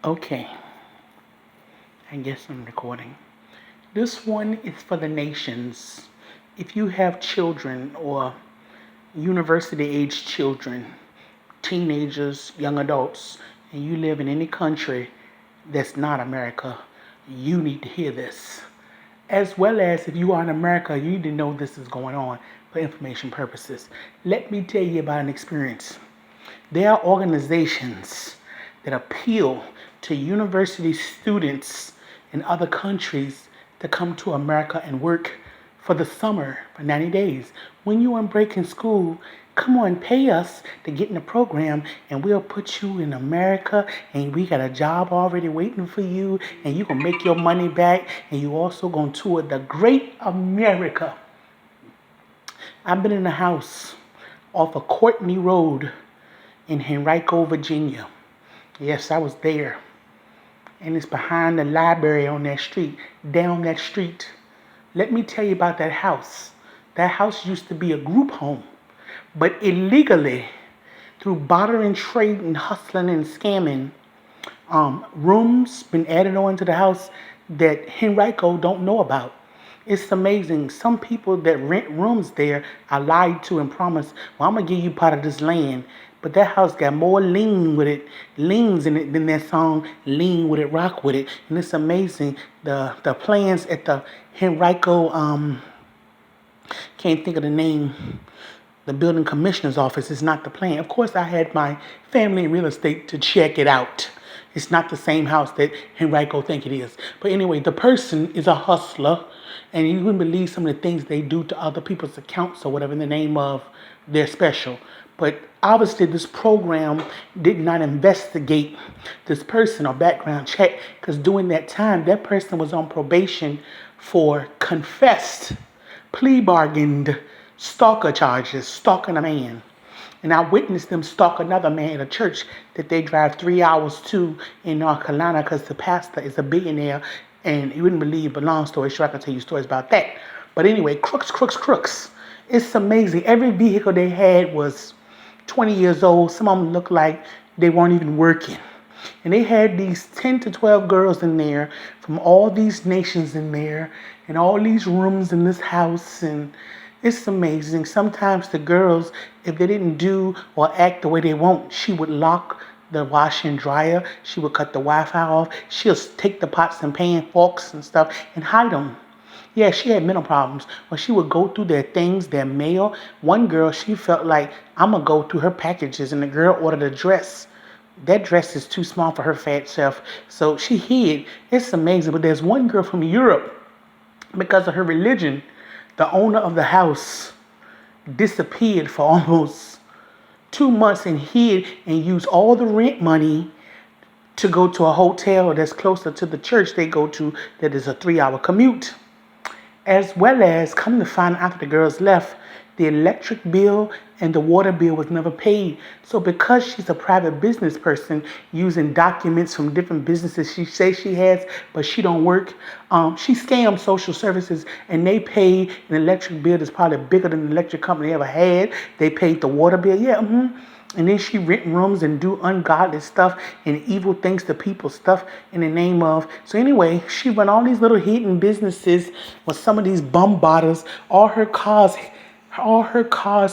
Okay, I guess I'm recording. This one is for the nations. If you have children or university age children, teenagers, young adults, and you live in any country that's not America, you need to hear this. As well as if you are in America, you need to know this is going on for information purposes. Let me tell you about an experience. There are organizations that appeal to university students in other countries to come to America and work for the summer for 90 days. When you're on break in school, come on, pay us to get in the program and we'll put you in America and we got a job already waiting for you and you can make your money back and you also going to tour the great America. I've been in a house off of Courtney Road in Henrico, Virginia. Yes, I was there. And it's behind the library on that street, down that street. Let me tell you about that house. That house used to be a group home, but illegally, through bartering, trading, hustling, and scamming, rooms been added on to the house that Henrico don't know about. It's amazing. Some people that rent rooms there are lied to and promised, well, I'm gonna give you part of this land. But that house got more leans in it than that song Lean With It, Rock With It. And it's amazing. The plans at the Henrico, can't think of the name, the building commissioner's office is not the plan. Of course, I had my family in real estate to check it out. It's not the same house that Henrico think it is. But anyway, the person is a hustler, and you wouldn't believe some of the things they do to other people's accounts or whatever in the name of their special. But obviously, this program did not investigate this person or background check because during that time, that person was on probation for confessed, plea bargained stalker charges, stalking a man. And I witnessed them stalk another man at a church that they drive 3 hours to in North Carolina because the pastor is a billionaire and you wouldn't believe, but long story short, I can tell you stories about that. But anyway, crooks, crooks, crooks. It's amazing. Every vehicle they had was 20 years old. Some of them looked like they weren't even working. And they had these 10 to 12 girls in there from all these nations in there and all these rooms in this house. And it's amazing. Sometimes the girls, if they didn't do or act the way they want, she would lock the washer and dryer. She would cut the Wi-Fi off. She'll take the pots and pan, forks and stuff and hide them. Yeah, she had mental problems. When she would go through their things, their mail, one girl, she felt like, I'm going to go through her packages. And the girl ordered a dress. That dress is too small for her fat self. So she hid. It's amazing. But there's one girl from Europe, because of her religion, the owner of the house disappeared for almost 2 months and hid and used all the rent money to go to a hotel that's closer to the church they go to that is a 3 hour commute. As well as come to find out after the girls left, the electric bill and the water bill was never paid. So because she's a private business person using documents from different businesses she says she has, but she don't work, she scammed social services and they paid an electric bill that's probably bigger than the electric company ever had. They paid the water bill. Yeah, And then she rent rooms and do ungodly stuff and evil things to people, stuff in the name of. So anyway, she run all these little hidden businesses with some of these bum bottles, all her cars,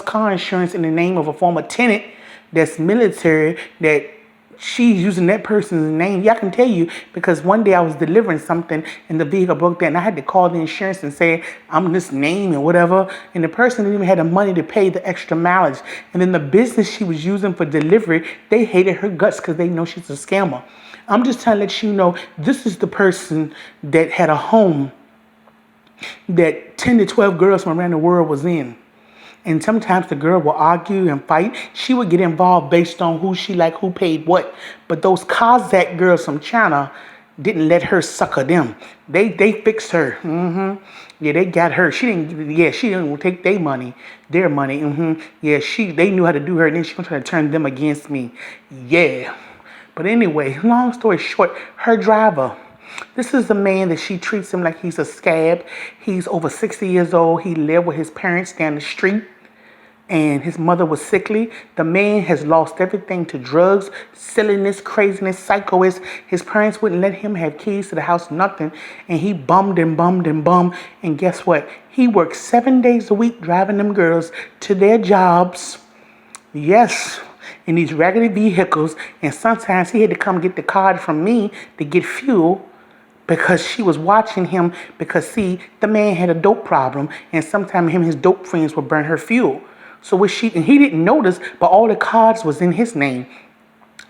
car insurance in the name of a former tenant that's military that she's using that person's name. Yeah, I can tell you because one day I was delivering something and the vehicle broke down and I had to call the insurance and say I'm this name and whatever. And the person didn't even have the money to pay the extra mileage. And then the business she was using for delivery, they hated her guts because they know she's a scammer. I'm just trying to let you know this is the person that had a home that 10 to 12 girls from around the world was in. And sometimes the girl will argue and fight. She would get involved based on who she liked, who paid what. But those Kazakh girls from China didn't let her sucker them. They fixed her. Yeah, they got her. She didn't take their money. Yeah, they knew how to do her, and then she was trying to turn them against me. Yeah. But anyway, long story short, her driver. This is the man that she treats him like he's a scab. He's over 60 years old. He lived with his parents down the street. and his mother was sickly. The man has lost everything to drugs, silliness, craziness, psychoist. His parents wouldn't let him have keys to the house, nothing. And he bummed and bummed and bummed. And guess what? He worked 7 days a week driving them girls to their jobs. Yes, in these raggedy vehicles. And sometimes he had to come get the card from me to get fuel, because she was watching him, because see, the man had a dope problem, and sometimes him and his dope friends would burn her fuel. So and he didn't notice, but all the cards was in his name.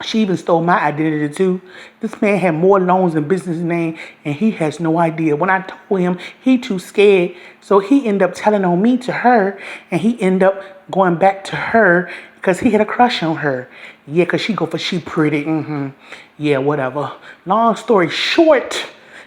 She even stole my identity too. This man had more loans and business name, and he has no idea. When I told him, he too scared. So he ended up telling on me to her, and he ended up going back to her because he had a crush on her. Yeah, because she pretty. Yeah, whatever. Long story short,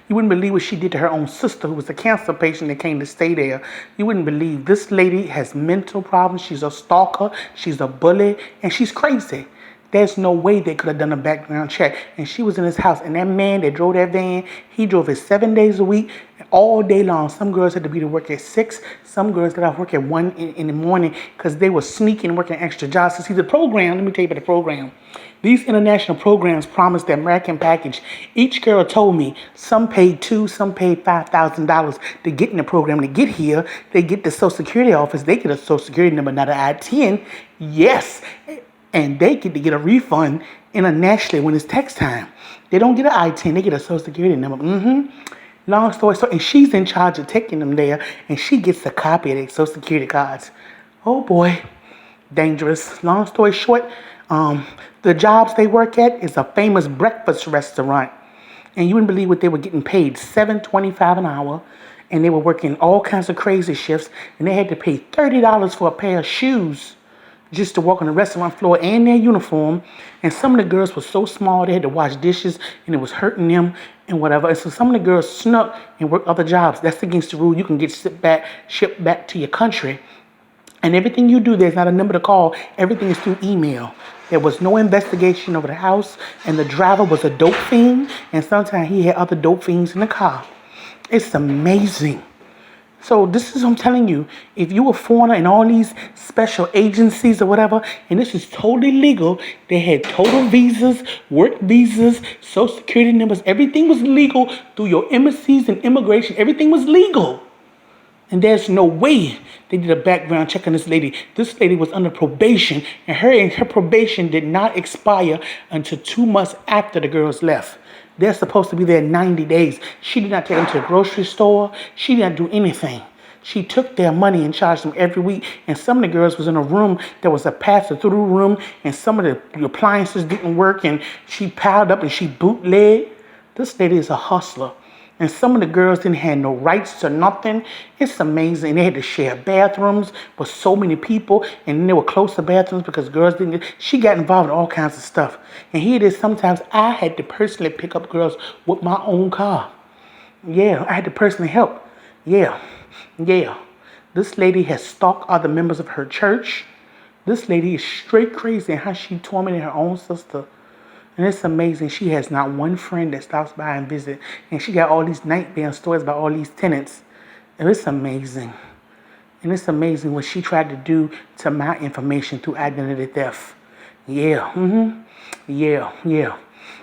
you wouldn't believe what she did to her own sister, who was a cancer patient that came to stay there. You wouldn't believe. This lady has mental problems. She's a stalker. She's a bully. And she's crazy. There's no way they could have done a background check. And she was in his house. And that man that drove that van, he drove it 7 days a week, all day long. Some girls had to be to work at 6. Some girls got off work at 1 in the morning because they were sneaking, working extra jobs. So see, the program, let me tell you about the program. These international programs promised the American package. Each girl told me some paid $2,000, some paid $5,000 to get in the program. To get here, they get the Social Security office. They get a Social Security number, not an I-10. Yes, and they get to get a refund internationally when it's tax time. They don't get an I-10. They get a Social Security number. Long story short, and she's in charge of taking them there, and she gets a copy of their Social Security cards. Oh boy, dangerous. Long story short, the jobs they work at is a famous breakfast restaurant. And you wouldn't believe what they were getting paid, $7.25 an hour. And they were working all kinds of crazy shifts. And they had to pay $30 for a pair of shoes just to walk on the restaurant floor and their uniform. And some of the girls were so small, they had to wash dishes, and it was hurting them and whatever. And so some of the girls snuck and worked other jobs. That's against the rule. You can get shipped back to your country. And everything you do, there's not a number to call. Everything is through email. There was no investigation over the house, and the driver was a dope fiend, and sometimes he had other dope fiends in the car. It's amazing. So this is what I'm telling you. If you were foreigner in all these special agencies or whatever, and this is totally legal, they had total visas, work visas, social security numbers. Everything was legal through your embassies and immigration. Everything was legal. And there's no way they did a background check on this lady. This lady was under probation, and her probation did not expire until 2 months after the girls left. They're supposed to be there 90 days. She did not take them to the grocery store. She didn't do anything. She took their money and charged them every week. And some of the girls was in a room. There was a pass-through room, and some of the appliances didn't work, and she piled up and she bootlegged. This lady is a hustler. And some of the girls didn't have no rights to nothing. It's amazing. They had to share bathrooms with so many people, and there were closer bathrooms because girls didn't get. She got involved in all kinds of stuff. And here it is. Sometimes I had to personally pick up girls with my own car. Yeah, I had to personally help. Yeah. This lady has stalked other members of her church. This lady is straight crazy in how she tormented her own sister. And it's amazing. She has not one friend that stops by and visit. And she got all these nightmare stories about all these tenants. And it's amazing. And it's amazing what she tried to do to my information through identity theft. Yeah.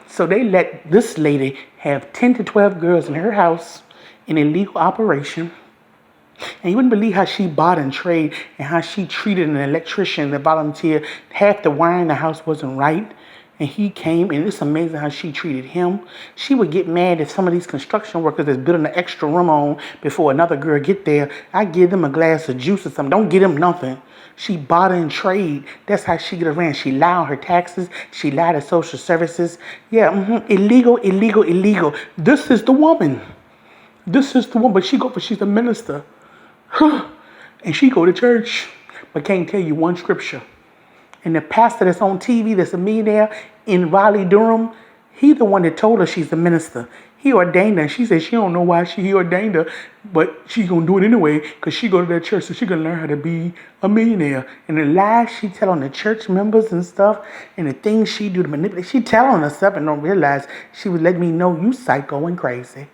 So they let this lady have 10 to 12 girls in her house in illegal operation. And you wouldn't believe how she bought and traded and how she treated an electrician that volunteered. Half the wiring in the house wasn't right. And he came, and it's amazing how she treated him. She would get mad at some of these construction workers that's building an extra room on before another girl get there. I give them a glass of juice or something. Don't get them nothing. She bought and trade. That's how she get around. She lied on her taxes. She lied to social services. Yeah, illegal. This is the woman. But she's a minister. And she go to church, but can't tell you one scripture. And the pastor that's on TV, that's a millionaire in Raleigh, Durham, he the one that told her she's a minister. He ordained her, and she said she don't know why he ordained her, but she's going to do it anyway because she go to that church, so she going to learn how to be a millionaire. And the lies she tell on the church members and stuff, and the things she do to manipulate, she tell on herself and don't realize she would let me know you psycho and crazy.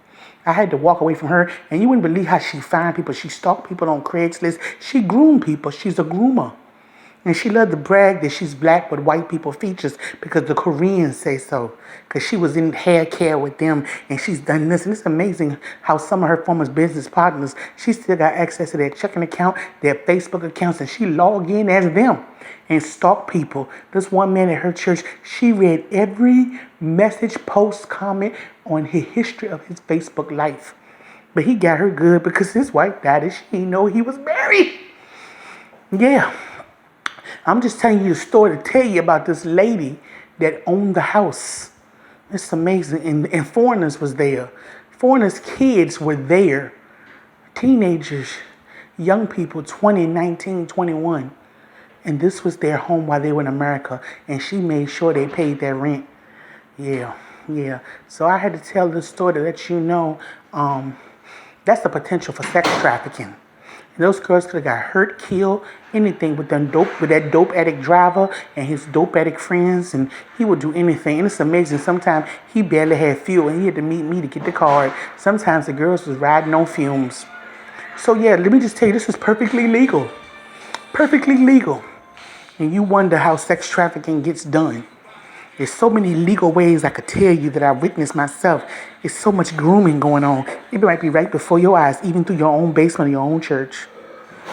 I had to walk away from her, and you wouldn't believe how she find people. She stalk people on Craigslist. She groom people. She's a groomer. And she loved to brag that she's black with white people features because the Koreans say so. Because she was in hair care with them and she's done this. And it's amazing how some of her former business partners, she still got access to their checking account, their Facebook accounts, and she logged in as them and stalk people. This one man at her church, she read every message, post, comment on his history of his Facebook life. But he got her good because his wife died and she didn't know he was married. Yeah. I'm just telling you the story to tell you about this lady that owned the house. It's amazing. And foreigners was there. Foreigners' kids were there. Teenagers, young people, 20, 19, 21. And this was their home while they were in America. And she made sure they paid their rent. Yeah, yeah. So I had to tell this story to let you know that's the potential for sex trafficking. Those girls could have got hurt, killed, anything with that dope addict driver and his dope addict friends, and he would do anything. And it's amazing. Sometimes he barely had fuel, and he had to meet me to get the card. Sometimes the girls was riding on fumes. So yeah, let me just tell you, this is perfectly legal. Perfectly legal. And you wonder how sex trafficking gets done. There's so many legal ways I could tell you that I witnessed myself. There's so much grooming going on. It might be right before your eyes, even through your own basement or your own church.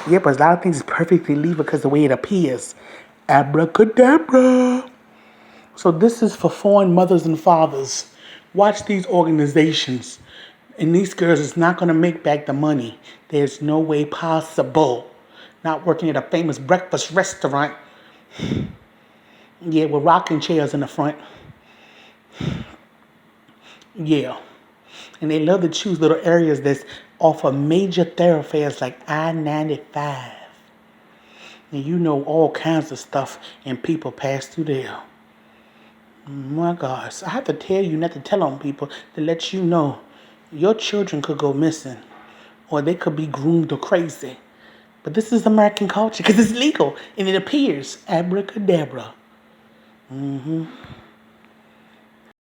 Yeah, but a lot of things is perfectly legal because the way it appears. Abracadabra. So this is for foreign mothers and fathers. Watch these organizations. And these girls is not going to make back the money. There's no way possible. Not working at a famous breakfast restaurant. Yeah, with rocking chairs in the front. Yeah. And they love to choose little areas that's off of major thoroughfares like I-95. And you know all kinds of stuff and people pass through there. My gosh. I have to tell you not to tell on people to let you know your children could go missing. Or they could be groomed or crazy. But this is American culture because it's legal and it appears. Abracadabra.